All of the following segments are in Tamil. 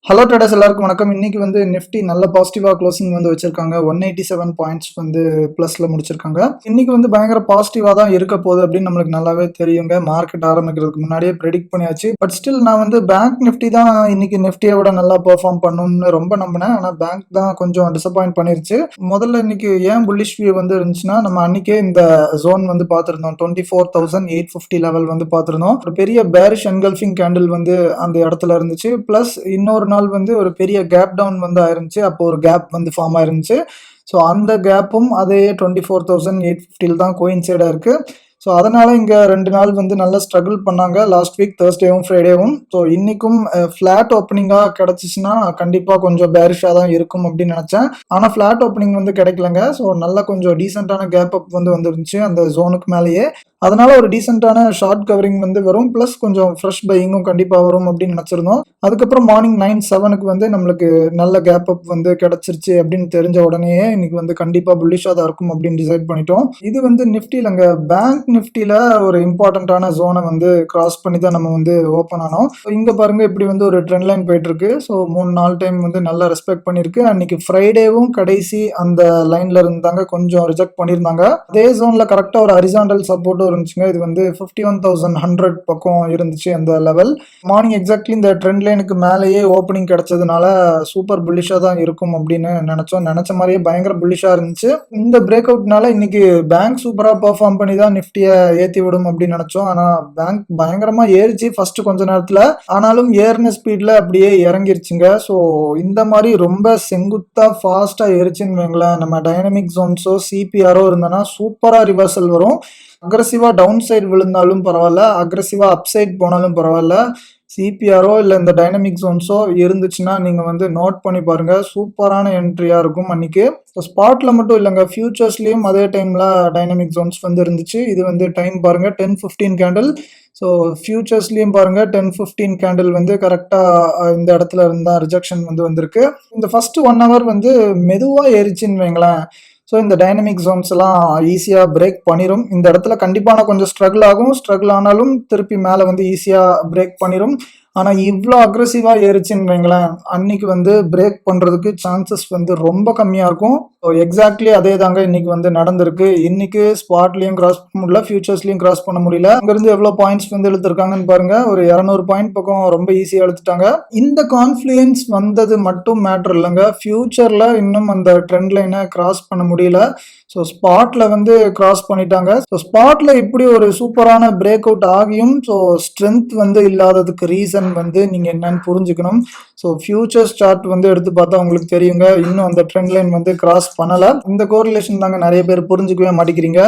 ஹலோ ட்ரேடர்ஸ் எல்லாருக்கும் வணக்கம். இன்னைக்கு வந்து நிஃப்டி நல்ல பாசிட்டிவா க்ளோசிங் வந்து வச்சிருக்காங்க. 187 பாயிண்ட்ஸ் வந்து பிளஸ்ல முடிச்சிருக்காங்க. இன்னைக்கு வந்து பயங்கர பாசிட்டிவா தான் இருக்க போகுது அப்படின்னு நம்மளுக்கு நல்லாவே தெரியுங்க. மார்க்கெட் ஆரம்பிக்கிறதுக்கு முன்னாடியே ப்ரெடிக்ட் பண்ணியாச்சு. பட் ஸ்டில் நான் வந்து பேங்க் நிஃப்டி தான் இன்னைக்கு நிஃப்டியை விட நல்லா பெர்ஃபார்ம் பண்ணும்னு ரொம்ப நம்பினேன். ஆனா பேங்க் தான் கொஞ்சம் டிசப்பாயிண்ட் பண்ணிருச்சு. முதல்ல இன்னைக்கு ஏன் புல்லிஷ் வியூ வந்து இருந்துச்சுன்னா, நம்ம அன்னைக்கே இந்த ஜோன் வந்து பார்த்திருந்தோம். 24,850 லெவல் வந்து பார்த்திருந்தோம். ஒரு பெரிய பேரிஷ் என்கல்ஃபிங் கேண்டில் வந்து அந்த இடத்துல இருந்துச்சு. பிளஸ் இன்னொரு நாள் வந்து ஒரு பெரிய கேப் டவுன் வந்து ஆயிருந்துச்சு. அப்போ ஒரு கேப் வந்து ஃபார்ம் ஆயிருந்துச்சு. ஸோ அந்த கேப்பும் அதே 24,850 தான் கோயின்சைடா இருக்கு. ஸோ அதனால இங்க 2 நாள் வந்து நல்லா ஸ்ட்ரகிள் பண்ணாங்க. லாஸ்ட் வீக் Thursdayவும் ஃப்ரைடேவும். ஸோ இன்னைக்கும் ஃபிளாட் ஓப்பனிங்கா கிடைச்சிச்சுன்னா கண்டிப்பா கொஞ்சம் பேரிஷா தான் இருக்கும் அப்படின்னு நினைச்சேன். ஆனா ஃபிளாட் ஓப்பனிங் வந்து கிடைக்கலங்க. ஸோ நல்லா கொஞ்சம் டீசென்டான கேப் அப் வந்து வந்துருந்துச்சு அந்த ஜோனுக்கு மேலேயே. அதனால ஒரு டீசென்டான ஷார்ட் கவரிங் வந்து வரும். பிளஸ் கொஞ்சம் ஃப்ரெஷ் பையிங்கும் கண்டிப்பா வரும் அப்படின்னு நினைச்சிருந்தோம். அதுக்கப்புறம் மார்னிங் 9:07க்கு வந்து நம்மளுக்கு நல்ல கேப் அப் வந்து கிடைச்சிருச்சு அப்படின்னு தெரிஞ்ச உடனேயே இன்னைக்கு வந்து கண்டிப்பா புல்லிஷா தான் இருக்கும் அப்படின்னு டிசைட் பண்ணிட்டோம். இது வந்து நிஃப்டிலங்க பேங்க் நிஃப்டில ஒரு இம்பார்ட்டன்டான ஜோனை வந்து கிராஸ் பண்ணி தான் நம்ம வந்து ஓப்பன் ஆனோம். இங்க பாருங்க இப்படி வந்து ஒரு ட்ரெண்ட் லைன் போயிட்டு இருக்கு. ஸோ 3-4 டைம் வந்து நல்லா ரெஸ்பெக்ட் பண்ணிருக்கு. அன்னைக்கு ஃப்ரைடேவும் கடைசி அந்த லைன்ல இருந்தாங்க, கொஞ்சம் ரிஜெக்ட் பண்ணியிருந்தாங்க. அதே ஜோன்ல கரெக்டா ஒரு ஹரிசாண்டல் சப்போர்ட் இருந்துச்சுங்க. இது வந்து 51,100 பக்கம் இருந்துச்சு அந்த லெவல். மார்னிங் எக்ஸாக்ட்லி இந்த ட்ரெண்ட் லைனுக்கு மேலேயே ஓப்பனிங் கிடைச்சதுனால சூப்பர் புல்லிஷா தான் இருக்கும் அப்படின்னு நினைச்சோம். நினைச்ச மாதிரியே பயங்கர புல்லிஷா இருந்துச்சு. இந்த பிரேக் அவுட்னால இன்னைக்கு பேங்க் சூப்பரா பெர்ஃபார்ம் பண்ணி தான் நிஃப்டியை ஏத்தி விடும் அப்படின்னு நினைச்சோம். ஆனா பேங்க் பயங்கரமா ஏறிச்சு ஃபர்ஸ்ட் கொஞ்ச நேரத்துல. ஆனாலும் ஏறின ஸ்பீட்ல அப்படியே இறங்கிருச்சுங்க. ஸோ இந்த மாதிரி ரொம்ப செங்குத்தா ஃபாஸ்டா ஏறிச்சுன்னு வைங்களேன், நம்ம டைனமிக் ஜோன்ஸோ சிபிஆரோ இருந்தனா சூப்பரா ரிவர்சல் வரும். அக்ரஸிவா டவுன் சைடு விழுந்தாலும் பரவாயில்ல, அக்ரஸிவா அப் சைட் போனாலும் பரவாயில்ல, சிபிஆரோ இல்லை இந்த டைனமிக் ஜோன்ஸோ இருந்துச்சுன்னா நீங்க வந்து நோட் பண்ணி பாருங்க, சூப்பரான என்ட்ரியா இருக்கும் அன்னைக்கு. ஸ்பாட்ல மட்டும் இல்லைங்க, ஃபியூச்சர்ஸ்லயும் அதே டைம்ல டைனமிக் ஜோன்ஸ் வந்து இருந்துச்சு. இது வந்து டைம் பாருங்க 10:15 கேண்டில். ஸோ ஃபியூச்சர்ஸ்லயும் பாருங்க 10:15 கேண்டில் வந்து கரெக்டா இந்த இடத்துல இருந்தா ரிஜெக்ஷன் வந்து வந்திருக்கு. இந்த ஃபர்ஸ்ட் 1 hour வந்து மெதுவா ஏறிச்சுன்னு வைங்களேன். ஸோ இந்த டைனமிக் ஜோன்ஸ் எல்லாம் ஈஸியாக பிரேக் பண்ணிடும். இந்த இடத்துல கண்டிப்பான கொஞ்சம் ஸ்ட்ரகிள் ஆகும். ஸ்ட்ரகிள் ஆனாலும் திருப்பி மேலே வந்து ஈஸியாக பிரேக் பண்ணிடும். ஆனால் இவ்வளோ அக்ரெசிவாக ஏறிச்சுன்னு வைங்களேன், அன்னைக்கு வந்து பிரேக் பண்ணுறதுக்கு சான்சஸ் வந்து ரொம்ப கம்மியாக இருக்கும். ஸோ எக்ஸாக்ட்லி அதே தாங்க இன்னைக்கு வந்து நடந்திருக்கு. இன்னைக்கு ஸ்பாட்லையும் கிராஸ் பண்ண முடியல, ஃபியூச்சர்ஸ்லையும் கிராஸ் பண்ண முடியல. அங்கிருந்து எவ்வளோ பாயிண்ட்ஸ் வந்து இழுத்துருக்காங்கன்னு பாருங்க, ஒரு 200 பாயிண்ட் பக்கம் ரொம்ப ஈஸியாக இழுத்துட்டாங்க. இந்த கான்ஃப்ளூயன்ஸ் வந்தது மட்டும் மேட்டர் இல்லைங்க, ஃபியூச்சரில் இன்னும் அந்த ட்ரெண்ட் லைனை கிராஸ் பண்ண முடியல. ஸோ ஸ்பாட்ல வந்து கிராஸ் பண்ணிட்டாங்க. ஸோ ஸ்பாட்ல இப்படி ஒரு சூப்பரான பிரேக் அவுட் ஆகியும் ஸோ ஸ்ட்ரென்த் வந்து இல்லாததுக்கு ரீசன் வந்து நீங்க என்னன்னு புரிஞ்சுக்கணும். ஸோ ஃபியூச்சர்ஸ் சார்ட் வந்து எடுத்து பார்த்தா உங்களுக்கு தெரியுங்க, இன்னும் அந்த ட்ரெண்ட் லைன் வந்து கிராஸ் பண்ணல. இந்த கோரிலேஷன் தாங்க நிறைய பேர் புரிஞ்சுக்கவே மாட்டேங்கிறீங்க.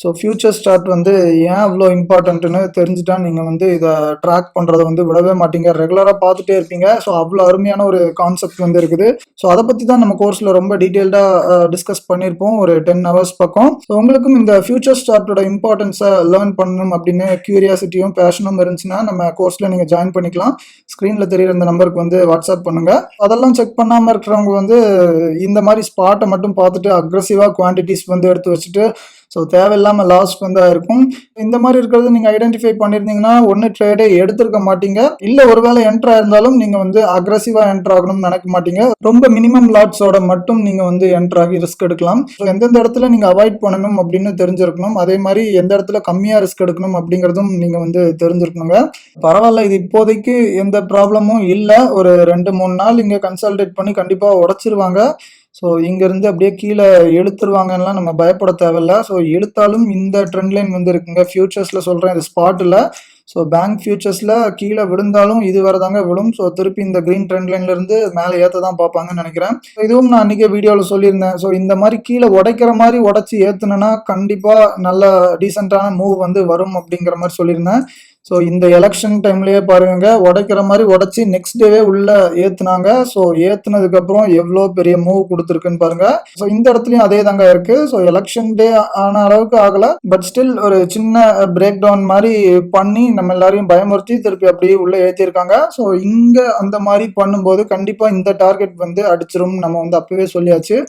ஸோ ஃபியூச்சர்ஸ் சார்ட் வந்து ஏன் அவ்வளோ இம்பார்ட்டன்ட்னு தெரிஞ்சுட்டா நீங்க வந்து இதை ட்ராக் பண்றதை வந்து விடவே மாட்டீங்க, ரெகுலரா பார்த்துட்டே இருப்பீங்க. ஸோ அவ்வளோ அருமையான ஒரு கான்செப்ட் வந்து இருக்குது. ஸோ அதை பத்தி தான் நம்ம கோர்ஸ்ல ரொம்ப டீட்டெயில்டா டிஸ்கஸ் பண்ணியிருப்போம், ஒரு 10 hours பக்கம். ஸோ உங்களுக்கும் இந்த ஃபியூச்சர் சார்ட்டோட இம்பார்ட்டன்ஸை லேர்ன் பண்ணணும் அப்படின்னு கியூரியாசிட்டியும் பேஷனும் இருந்துச்சுன்னா நம்ம கோர்ஸ்ல நீங்க ஜாயின் பண்ணிக்கலாம். ஸ்க்ரீன்ல தெரியுற இந்த நம்பருக்கு வந்து வாட்ஸ்அப் பண்ணுங்க. அதெல்லாம் செக் பண்ணாம இருக்கிறவங்க வந்து இந்த மாதிரி ஸ்பாட்டை மட்டும் பார்த்துட்டு அக்ரெசிவா குவான்டிட்டிஸ் வந்து எடுத்து வச்சுட்டு ஸோ தேவையில்லாமல் லாஸ் வந்து ஆயிருக்கும். இந்த மாதிரி இருக்கிறது நீங்கள் ஐடென்டிஃபை பண்ணியிருந்தீங்கன்னா ஒன்று ட்ரேடே எடுத்திருக்க மாட்டீங்க, இல்லை ஒருவேளை என்ட்ரு ஆயிருந்தாலும் நீங்கள் வந்து அக்ரெசிவாக என்ட்ரு ஆகணும்னு நினைக்க மாட்டீங்க. ரொம்ப மினிமம் லாட்ஸோட மட்டும் நீங்கள் வந்து என்ட்ரு ஆகி ரிஸ்க் எடுக்கலாம். ஸோ எந்தெந்த இடத்துல நீங்கள் அவாய்ட் பண்ணணும் அப்படின்னு தெரிஞ்சிருக்கணும். அதே மாதிரி எந்த இடத்துல கம்மியாக ரிஸ்க் எடுக்கணும் அப்படிங்கிறதும் நீங்கள் வந்து தெரிஞ்சிருக்கணுங்க. பரவாயில்ல, இது இப்போதைக்கு எந்த ப்ராப்ளமும் இல்லை. ஒரு 2-3 நாள் இங்கே கன்சல்டேட் பண்ணி கண்டிப்பாக உடச்சிருவாங்க. ஸோ இங்கேருந்து அப்படியே கீழே இழுத்துருவாங்கன்னா நம்ம பயப்பட தேவையில்ல. ஸோ இழுத்தாலும் இந்த ட்ரெண்ட் லைன் வந்து இருக்குங்க. ஃபியூச்சர்ஸில் சொல்கிறேன், இது ஸ்பாட்டில். ஸோ பேங்க் ஃபியூச்சர்ஸில் கீழே விழுந்தாலும் இது வர தாங்க விழும். ஸோ திருப்பி இந்த க்ரீன் ட்ரெண்ட் லைன்லேருந்து மேலே ஏற்ற தான் பார்ப்பாங்கன்னு நினைக்கிறேன். இதுவும் நான் அன்றைக்கே வீடியோவில் சொல்லியிருந்தேன். ஸோ இந்த மாதிரி கீழே உடைக்கிற மாதிரி உடச்சி ஏற்றுனா கண்டிப்பாக நல்ல டீசெண்டான மூவ் வந்து வரும் அப்படிங்கிற மாதிரி சொல்லியிருந்தேன். ஸோ இந்த எலெக்ஷன் டைம்லயே பாருங்க, உடைக்கிற மாதிரி உடைச்சி நெக்ஸ்ட் டேவே உள்ள ஏத்துனாங்க. ஸோ ஏத்துனதுக்கு அப்புறம் எவ்வளோ பெரிய மூவ் கொடுத்துருக்குன்னு பாருங்க. ஸோ இந்த இடத்துலயும் அதே தாங்க இருக்கு. ஸோ எலெக்ஷன் டே ஆன அளவுக்கு ஆகல, பட் ஸ்டில் ஒரு சின்ன பிரேக் டவுன் மாதிரி பண்ணி நம்ம எல்லாரையும் பயமுறுத்தி திருப்பி அப்படியே உள்ள ஏற்றிருக்காங்க. ஸோ இங்க அந்த மாதிரி பண்ணும்போது கண்டிப்பா இந்த டார்கெட் வந்து அடிச்சிரும், நம்ம வந்து அப்பவே சொல்லியாச்சு.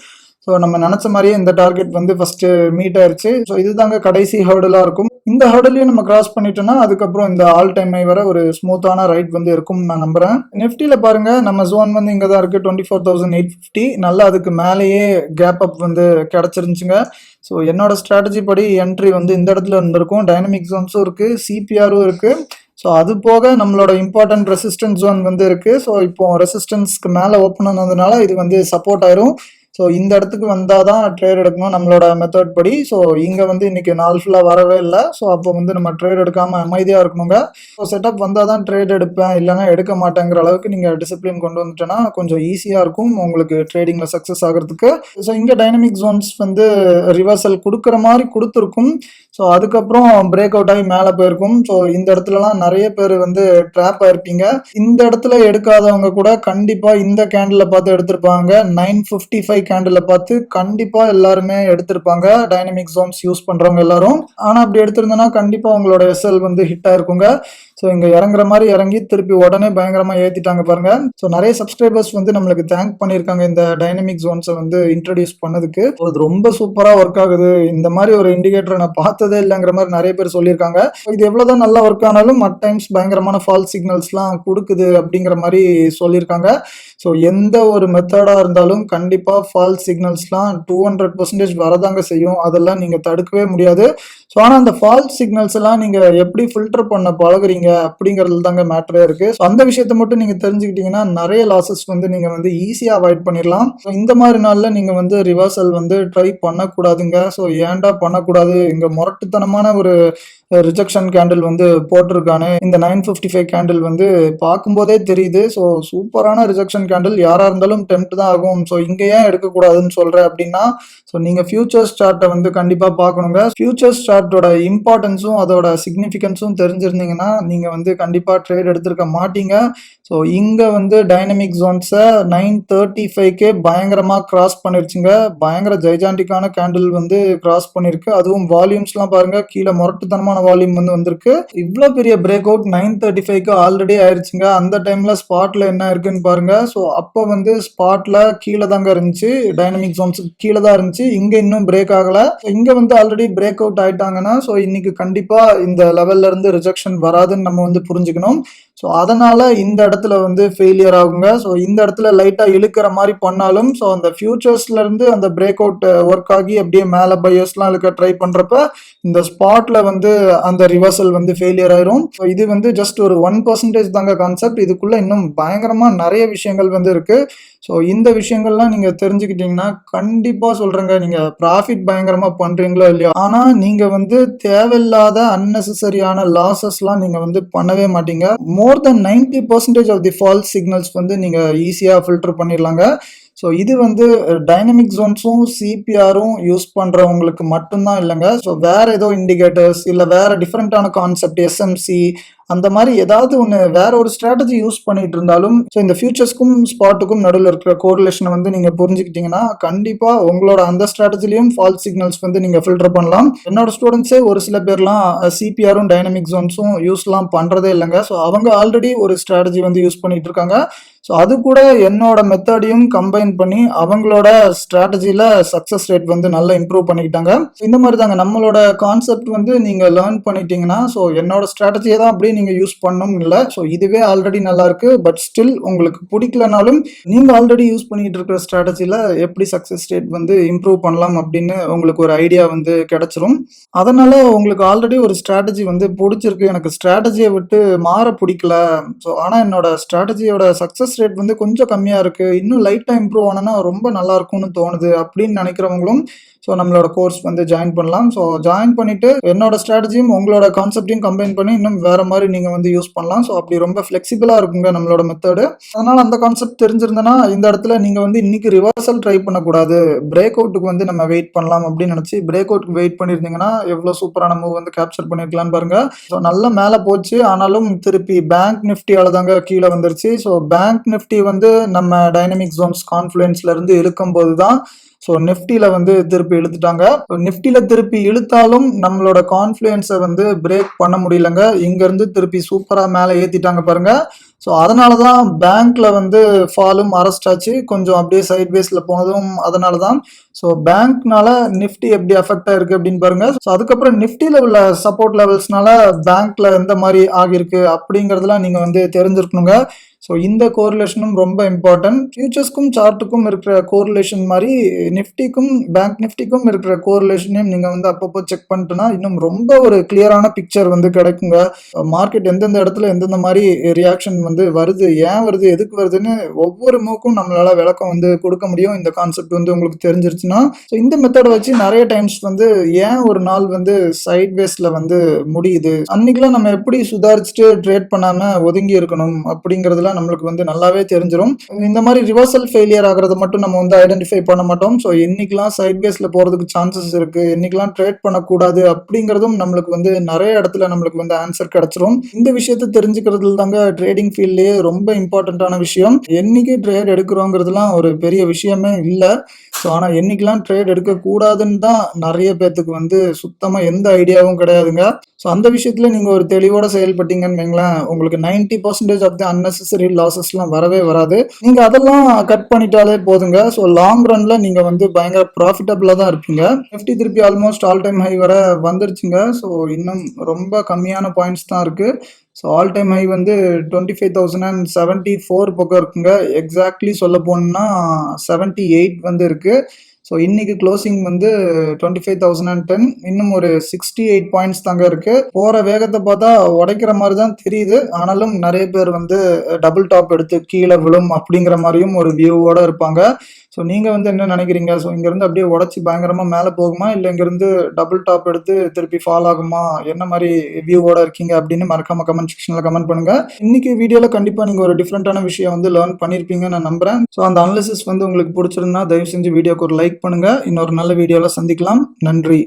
ஸோ நம்ம நினைச்ச மாதிரியே இந்த டார்கெட் வந்து ஃபர்ஸ்ட் மீட் ஆயிருச்சு. ஸோ இதுதாங்க கடைசி ஹர்டலா இருக்கும். இந்த ஹர்டலையும் நம்ம கிராஸ் பண்ணிட்டோம்னா அதுக்கப்புறம் இந்த ஆல் டைம் ஹை வர ஒரு ஸ்மூத்தான ரைட் வந்து இருக்கும் நான் நம்புறேன். நிஃப்டியில பாருங்க நம்ம ஜோன் வந்து இங்க தான் இருக்கு 24,850. நல்லா அதுக்கு மேலேயே கேப் அப் வந்து கிடைச்சிருந்துச்சுங்க. ஸோ என்னோட ஸ்ட்ராட்டஜி படி என்ட்ரி வந்து இந்த இடத்துல இருந்திருக்கும். டைனமிக் ஜோன்ஸும் இருக்கு, சிபிஆரும் இருக்கு. ஸோ அது போக நம்மளோட இம்பார்ட்டன்ட் ரெசிஸ்டன்ஸ் ஜோன் வந்து இருக்கு. ஸோ இப்போ ரெசிஸ்டன்ஸ்க்கு மேலே ஓப்பன் ஆனதுனால இது வந்து சப்போர்ட் ஆயிரும். ஸோ இந்த இடத்துக்கு வந்தால் தான் ட்ரேட் எடுக்கணும் நம்மளோட மெத்தட் படி. ஸோ இங்கே வந்து இன்னைக்கு நாள் ஃபுல்லாக வரவே இல்லை. ஸோ அப்போ வந்து நம்ம ட்ரேட் எடுக்காமல் அமைதியாக இருக்கணுங்க. ஸோ செட்டப் வந்தால் தான் ட்ரேட் எடுப்பேன், இல்லைனா எடுக்க மாட்டேங்கிற அளவுக்கு நீங்கள் டிசிப்ளின் கொண்டு வந்துட்டேன்னா கொஞ்சம் ஈஸியாக இருக்கும் உங்களுக்கு ட்ரேடிங்கில் சக்ஸஸ் ஆகிறதுக்கு. ஸோ இங்கே டைனமிக் ஜோன்ஸ் வந்து ரிவர்சல் கொடுக்குற மாதிரி கொடுத்துருக்கும். ஸோ அதுக்கப்புறம் பிரேக் அவுட் ஆகி மேலே போயிருக்கும். ஸோ இந்த இடத்துலலாம் நிறைய பேர் வந்து ட்ராப் ஆயிருப்பீங்க. இந்த இடத்துல எடுக்காதவங்க கூட கண்டிப்பாக இந்த கேண்டில் பார்த்து எடுத்திருப்பாங்க. 955 கேண்டில் பார்த்து கண்டிப்பா எல்லாருமே எடுத்திருப்பாங்க, டைனமிக் ஜோன்ஸ் யூஸ் பண்றவங்க எல்லாரும். ஆனா அப்படி எடுத்திருந்தனா கண்டிப்பா உங்களோட எஸ்எல் வந்து ஹிட் ஆயிருக்குங்க. ஸோ இங்கே இறங்குற மாதிரி இறங்கி திருப்பி உடனே பயங்கரமாக ஏற்றிட்டாங்க பாருங்க. ஸோ நிறைய சப்ஸ்கிரைபர்ஸ் வந்து நம்மளுக்கு தேங்க் பண்ணியிருக்காங்க இந்த டைனமிக் ஜோன்ஸை வந்து இன்ட்ரடியூஸ் பண்ணதுக்கு. அது ரொம்ப சூப்பராக ஒர்க் ஆகுது, இந்த மாதிரி ஒரு இண்டிகேட்டரை நான் பார்த்ததே இல்லைங்கிற மாதிரி நிறைய பேர் சொல்லியிருக்காங்க. இது எவ்வளோதான் நல்லா ஒர்க் ஆனாலும் அட் டைம்ஸ் பயங்கரமான ஃபால்ஸ் சிக்னல்ஸ்லாம் கொடுக்குது அப்படிங்கிற மாதிரி சொல்லியிருக்காங்க. ஸோ எந்த ஒரு மெத்தடாக இருந்தாலும் கண்டிப்பாக ஃபால்ஸ் சிக்னல்ஸ்லாம் 200% வரதாங்க செய்யும். அதெல்லாம் நீங்கள் தடுக்கவே முடியாது. ஸோ ஆனால் அந்த ஃபால்ஸ் சிக்னல்ஸ் எல்லாம் நீங்கள் எப்படி ஃபில்டர் பண்ண பழகுறீங்க அப்படிங்கிறது தாங்க மேட்டரே இருக்கு. ஸோ அந்த விஷயத்த மட்டும் நீங்கள் தெரிஞ்சுக்கிட்டீங்கன்னா நிறைய லாசஸ் வந்து நீங்கள் வந்து ஈஸியாக அவாய்ட் பண்ணிடலாம். ஸோ இந்த மாதிரி நாளில் நீங்கள் வந்து ரிவர்சல் வந்து ட்ரை பண்ணக்கூடாதுங்க. ஸோ ஏன்டா பண்ணக்கூடாது, இங்கே முரட்டுத்தனமான ஒரு ரிஜெக்ஷன் கேண்டில் வந்து போட்டிருக்கானு இந்த 955 கேண்டில் வந்து பார்க்கும்போதே தெரியுது. ஸோ சூப்பரான ரிஜெக்ஷன் கேண்டில், யாராக இருந்தாலும் டெம்ப்ட் தான் ஆகும். ஸோ இங்கே ஏன் எடுக்கக்கூடாதுன்னு சொல்கிறேன் அப்படின்னா, ஸோ நீங்கள் ஃபியூச்சர்ஸ் சார்ட்டை வந்து கண்டிப்பாக பார்க்கணுங்க. ஃபியூச்சர்ஸ் சார்ட்டோட இம்பார்ட்டன்ஸும் அதோட சிக்னிஃபிகன்ஸும் தெரிஞ்சிருந்தீங்கன்னா நீங்கள் வந்து கண்டிப்பாக ட்ரேட் எடுத்திருக்க மாட்டீங்க. ஸோ இங்கே வந்து டைனமிக் ஜோன்ஸை 935 பயங்கரமாக கிராஸ் பண்ணிருச்சுங்க. பயங்கர ஜைஜாண்டிக்கான கேண்டில் வந்து கிராஸ் பண்ணிருக்கு. அதுவும் வால்யூம்ஸ்லாம் பாருங்க, கீழே முரட்டுத்தனமான வால்யூம் வந்து வந்திருக்கு. இவ்வளோ பெரிய பிரேக் அவுட் 935 ஆல்ரெடி ஆயிடுச்சுங்க. அந்த டைம்ல ஸ்பாட்ல என்ன இருக்குன்னு பாருங்க. ஸோ அப்போ வந்து ஸ்பாட்ல கீழே தாங்க இருந்துச்சு, டைனமிக் ஜோன்ஸ் கீழே தான் இருந்துச்சு. இங்க இன்னும் பிரேக் ஆகல. இங்க வந்து ஆல்ரெடி பிரேக் அவுட் ஆயிட்டாங்கன்னா ஸோ இன்னைக்கு கண்டிப்பா இந்த லெவல்ல இருந்து ரிஜெக்ஷன் வராதுன்னு நம்ம வந்து புரிஞ்சுக்கணும். ஸோ அதனால இந்த இடத்துல வந்து ஃபெயிலியர் ஆகுங்க. ஸோ இந்த இடத்துல லைட்டாக இழுக்கிற மாதிரி பண்ணாலும் ஸோ அந்த ஃபியூச்சர்ஸ்ல இருந்து அந்த பிரேக் அவுட் ஒர்க் ஆகி அப்படியே மேலே பையர்ஸ்லாம் இழுக்க ட்ரை பண்றப்ப இந்த ஸ்பாட்ல வந்து அந்த ரிவர்சல் வந்து ஃபெயிலியர் ஆயிரும். ஸோ இது வந்து ஜஸ்ட் ஒரு 1% தாங்க கான்செப்ட். இதுக்குள்ள இன்னும் பயங்கரமா நிறைய விஷயங்கள் வந்து இருக்கு. ஸோ இந்த விஷயங்கள்லாம் நீங்க தெரிஞ்சுக்கிட்டீங்கன்னா கண்டிப்பா சொல்றேங்க, நீங்க ப்ராஃபிட் பயங்கரமா பண்றீங்களோ இல்லையோ, ஆனா நீங்க வந்து தேவையில்லாத அன்னெசரியான லாசஸ்லாம் நீங்க வந்து பண்ணவே மாட்டீங்க. மோர் தென் 90% ஆஃப் தி ஃபால்ஸ் சிக்னல்ஸ் வந்து நீங்க ஈஸியா ஃபில்டர் பண்ணிடலாங்க. ஸோ இது வந்து டைனமிக் ஜோன்ஸும் சிபிஆரும் யூஸ் பண்ணுறவங்களுக்கு மட்டும்தான் இல்லைங்க. ஸோ வேற ஏதோ இண்டிகேட்டர்ஸ் இல்லை வேற டிஃப்ரெண்ட்டான கான்செப்ட் எஸ்எம்சி அந்த மாதிரி ஏதாவது ஒன்று வேற ஒரு ஸ்ட்ராட்டஜி யூஸ் பண்ணிட்டு இருந்தாலும் ஸோ இந்த ஃபியூச்சர்ஸ்க்கும் ஸ்பாட்டுக்கும் நடுவில் இருக்கிற கோரிலேஷனை வந்து நீங்கள் புரிஞ்சுக்கிட்டீங்கன்னா கண்டிப்பாக உங்களோட அந்த ஸ்ட்ராட்டஜிலையும் ஃபால்ஸ் சிக்னல்ஸ் வந்து நீங்கள் ஃபில்டர் பண்ணலாம். என்னோட ஸ்டூடெண்ட்ஸே ஒரு சில பேர்லாம் சிபிஆரும் டைனமிக் ஜோன்ஸும் யூஸ்லாம் பண்ணுறதே இல்லைங்க. ஸோ அவங்க ஆல்ரெடி ஒரு ஸ்ட்ராட்டஜி வந்து யூஸ் பண்ணிட்டு இருக்காங்க. ஸோ அது கூட என்னோட மெத்தடையும் கம்பைன் பண்ணி அவங்களோட ஸ்ட்ராட்டஜியில் சக்ஸஸ் ரேட் வந்து நல்லா இம்ப்ரூவ் பண்ணிக்கிட்டாங்க. இந்த மாதிரி தாங்க நம்மளோட கான்செப்ட் வந்து நீங்கள் லேர்ன் பண்ணிட்டீங்கன்னா ஸோ என்னோட ஸ்ட்ராட்டஜியை தான் அப்படியே நீங்கள் யூஸ் பண்ணணும் இல்லை. ஸோ இதுவே ஆல்ரெடி நல்லா இருக்கு. பட் ஸ்டில் உங்களுக்கு பிடிக்கலனாலும் நீங்கள் ஆல்ரெடி யூஸ் பண்ணிட்டு இருக்கிற ஸ்ட்ராட்டஜியில் எப்படி சக்ஸஸ் ரேட் வந்து இம்ப்ரூவ் பண்ணலாம் அப்படின்னு உங்களுக்கு ஒரு ஐடியா வந்து கிடைச்சிரும். அதனால உங்களுக்கு ஆல்ரெடி ஒரு ஸ்ட்ராட்டஜி வந்து பிடிச்சிருக்கு, எனக்கு ஸ்ட்ராட்டஜியை விட்டு மாற பிடிக்கல, ஸோ ஆனால் என்னோட ஸ்ட்ராட்டஜியோட சக்ஸஸ் ரேட் வந்து கொஞ்சம் கம்மியாக இருக்கு, இன்னும் லைட்டாக இம்ப்ரூவ் ஆனா ரொம்ப நல்லா இருக்கும்னு தோணுது அப்படின்னு நினைக்கிறவங்களும் ஸோ நம்மளோட கோர்ஸ் வந்து ஜாயின் பண்ணலாம். ஸோ ஜாயின் பண்ணிட்டு என்னோட ஸ்ட்ராட்டஜியும் உங்களோட கான்செப்டையும் கம்பைன் பண்ணி இன்னும் வேற மாதிரி நீங்கள் வந்து யூஸ் பண்ணலாம். ஸோ அப்படி ரொம்ப ஃப்ளெக்சிபிளாக இருக்குங்க நம்மளோட மெத்தடு. அதனால அந்த கான்செப்ட் தெரிஞ்சிருந்தனா இந்த இடத்துல நீங்கள் வந்து இன்னைக்கு ரிவர்சல் ட்ரை பண்ணக்கூடாது, பிரேக் அவுட்டுக்கு வந்து நம்ம வெயிட் பண்ணலாம் அப்படின்னு நினச்சி பிரேக் அவுட்டுக்கு வெயிட் பண்ணியிருந்தீங்கன்னா எவ்வளோ சூப்பரான மூவ் வந்து கேப்சர் பண்ணிருக்கலாம்னு பாருங்க. ஸோ நல்லா மேலே போச்சு, ஆனாலும் திருப்பி பேங்க் நிஃப்டியால தாங்க கீழே வந்துருச்சு. ஸோ பேங்க் நிஃப்டி வந்து நம்ம டைனமிக் ஜோன்ஸ் கான்ஃப்ளூயன்ஸ்ல இருந்து இழுக்கும் போது தான் ஸோ நிஃப்டியில் வந்து திருப்பி இழுத்துட்டாங்க. நிஃப்டியில் திருப்பி இழுத்தாலும் நம்மளோட கான்ஃப்ளூயன்ஸை வந்து பிரேக் பண்ண முடியலங்க. இங்கேருந்து திருப்பி சூப்பராக மேலே ஏற்றிட்டாங்க பாருங்க. ஸோ அதனால தான் பேங்க்ல வந்து ஃபாலும் அரெஸ்ட் ஆச்சு. கொஞ்சம் அப்படியே சைட்வேஸ்ல போனதும் அதனால தான். ஸோ பேங்க்னால நிஃப்டி எப்படி அஃபெக்ட் ஆயிருக்கு அப்படின்னு பாருங்க. ஸோ அதுக்கப்புறம் நிஃப்டியில் உள்ள சப்போர்ட் லெவல்ஸ்னால பேங்க்ல எந்த மாதிரி ஆகியிருக்கு அப்படிங்கிறதுலாம் நீங்க வந்து தெரிஞ்சிருக்கணுங்க. ஸோ இந்த கோரிலேஷனும் ரொம்ப இம்பார்ட்டன்ட். ஃபியூச்சர்ஸ்க்கும் சார்ட்டுக்கும் இருக்கிற கோரிலேஷன் மாதிரி நிஃப்டிக்கும் பேங்க் நிஃப்டிக்கும் இருக்கிற கோரிலேஷனையும் நீங்கள் வந்து அப்பப்போ செக் பண்ணிட்டுனா இன்னும் ரொம்ப ஒரு கிளியரான பிக்சர் வந்து கிடைக்குங்க. மார்க்கெட் எந்தெந்த இடத்துல எந்தெந்த மாதிரி ரியாக்ஷன் வந்து வருது, ஏன் வருது, எதுக்கு வருதுன்னு ஒவ்வொரு மூக்கும் நம்மளால விளக்கம் வந்து கொடுக்க முடியும். இந்த கான்செப்ட் வந்து உங்களுக்கு தெரிஞ்சிருச்சுன்னா ஸோ இந்த மெத்தடை வச்சு நிறைய டைம்ஸ் வந்து ஏன் ஒரு நாள் வந்து சைட்வேஸ்ல வந்து முடியுது, அன்னைக்கெல்லாம் நம்ம எப்படி சுதாரிச்சுட்டு ட்ரேட் பண்ணாம ஒதுங்கி இருக்கணும் அப்படிங்கிறதுலாம் நம்மளுக்கு வந்து நல்லாவே தெரிஞ்சிடும். இந்த மாதிரி ரிவர்சல் ஃபெயிலியர் ஆகிறத மட்டும் நம்ம வந்து ஐடென்டிஃபை பண்ண மாட்டோம். ஸோ என்னைக்கெல்லாம் சைட்வேஸ்ல போறதுக்கு சான்சஸ் இருக்கு, என்னைக்கெல்லாம் ட்ரேட் பண்ணக்கூடாது அப்படிங்கிறதும் நம்மளுக்கு வந்து நிறைய இடத்துல நம்மளுக்கு வந்து ஆன்சர் கிடைச்சிரும். இந்த விஷயத்தை தெரிஞ்சுக்கிறதுல தாங்க ட்ரேடிங் ஃபீல்ட்லயே ரொம்ப இம்பார்ட்டன்டான விஷயம். என்னைக்கு ட்ரேட் எடுக்கிறோங்கிறதுலாம் ஒரு பெரிய விஷயமே இல்லை. ஸோ ஆனால் என்னைக்கெல்லாம் ட்ரேட் எடுக்கக்கூடாதுன்னு தான் நிறைய பேர்த்துக்கு வந்து சுத்தமாக எந்த ஐடியாவும் கிடையாதுங்க. ஸோ அந்த விஷயத்தில் நீங்கள் ஒரு தெளிவோட செயல்பட்டீங்கன்னு வைங்களேன், உங்களுக்கு 90% ஆஃப் தி அன்னெசரி லாசஸ்லாம் வரவே வராது. நீங்கள் அதெல்லாம் கட் பண்ணிட்டாலே போதுங்க. ஸோ லாங் ரன்ல நீங்கள் வந்து பயங்கர ப்ராஃபிட்டபிளாக தான் இருப்பீங்க. நிஃப்டி திருப்பி ஆல்மோஸ்ட் ஆல் டைம் ஹை வர வந்துருச்சுங்க. ஸோ இன்னும் ரொம்ப கம்மியான பாயிண்ட்ஸ் தான் இருக்குது. ஸோ ஆல் டைம் ஹை வந்து 25,074 பக்கம் இருக்குங்க. எக்ஸாக்ட்லி சொல்ல போனோம்னா 78 வந்து இருக்குது. ஸோ இன்னைக்கு க்ளோசிங் வந்து 25,010, இன்னும் ஒரு 68 பாயிண்ட்ஸ் தாங்க இருக்கு. போற வேகத்தை பார்த்தா உடைக்கிற மாதிரி தான் தெரியுது. ஆனாலும் நிறைய பேர் வந்து டபுள் டாப் எடுத்து கீழே விழும் அப்படிங்கிற மாதிரியும் ஒரு வியூவோட இருப்பாங்க. ஸோ நீங்கள் வந்து என்ன நினைக்கிறீங்க? ஸோ இங்கேருந்து அப்படியே உடச்சி பயங்கரமாக மேலே போகுமா, இல்லை இங்கேருந்து டபுள் டாப் எடுத்து திருப்பி ஃபால் ஆகுமா, என்ன மாதிரி வியூவோட இருக்கீங்க அப்படின்னு மறக்காம கமெண்ட் செக்ஷனில் கமெண்ட் பண்ணுங்க. இன்னைக்கு வீடியோவில் கண்டிப்பாக நீங்கள் ஒரு டிஃப்ரெண்ட்டான விஷயம் வந்து லேர்ன் பண்ணியிருப்பீங்கன்னு நான் நம்புறேன். ஸோ அந்த அனாலிசிஸ் வந்து உங்களுக்கு பிடிச்சிருந்தா தயவு செஞ்சு வீடியோக்கு ஒரு லைக் பண்ணுங்க. இன்னொரு நல்ல வீடியோவில் சந்திக்கலாம். நன்றி.